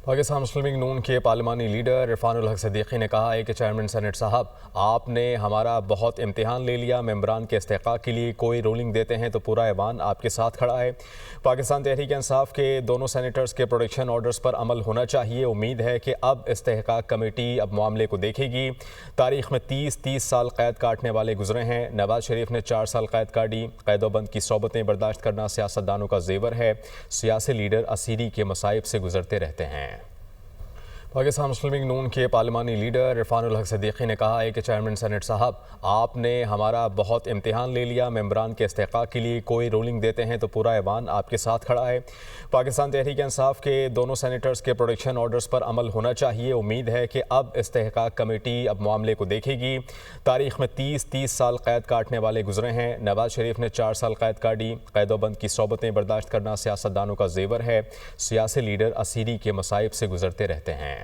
पाकिस्तान मुस्लिम league नून के पार्लिमानी leader Irfanul हक सिद्दीकी ने कहा है कि चेयरमैन सेनेट साहब, आपने हमारा बहुत इम्तिहान ले लिया। मेंबरान के इस्तेहकाक के लिए कोई रूलिंग देते हैं तो पूरा ऐवान आपके साथ खड़ा है। पाकिस्तान तहरीक इंसाफ के दोनों सेनेटर्स के प्रोटेक्शन ऑर्डर्स पर अमल होना चाहिए। उम्मीद है कि अब इस्तेहकाक कमेटी अब मामले को देखेगी। तारीख में 30 साल कैद काटने वाले गुजरे हैं। नवाज शरीफ ने 4 साल कैद काटी। कैदोबंद की सोबतें बर्दाश्त करना सियासतदानों का जेवर है। सियासी लीडर असीरी के मसाइब से गुजरते रहते हैं। पाकिस्तान मुस्लिम लीग नून के पार्लिमानी लीडर इरफानुल हक सिद्दीकी ने कहा है कि चेयरमैन सेनेट साहब, आपने हमारा बहुत इम्तिहान ले लिया। मेंबरान के इस्तेहकाक के लिए कोई रूलिंग देते हैं तो पूरा ऐवान आपके साथ खड़ा है। पाकिस्तान तहरीक इंसाफ के दोनों सेनेटर्स के प्रोटेक्शन ऑर्डर्स पर अमल होना चाहिए। उम्मीद है कि अब इस्तेहकाक कमेटी अब मामले को देखेगी। तारीख में 30 साल कैद काटने वाले गुजरे हैं। नवाज शरीफ ने 4 साल कैद काटी। कैदोबंद की सोबतें बर्दाश्त करना सियासतदानों का जेवर है। सियासी लीडर असीरी के मसाइब से गुजरते रहते हैं।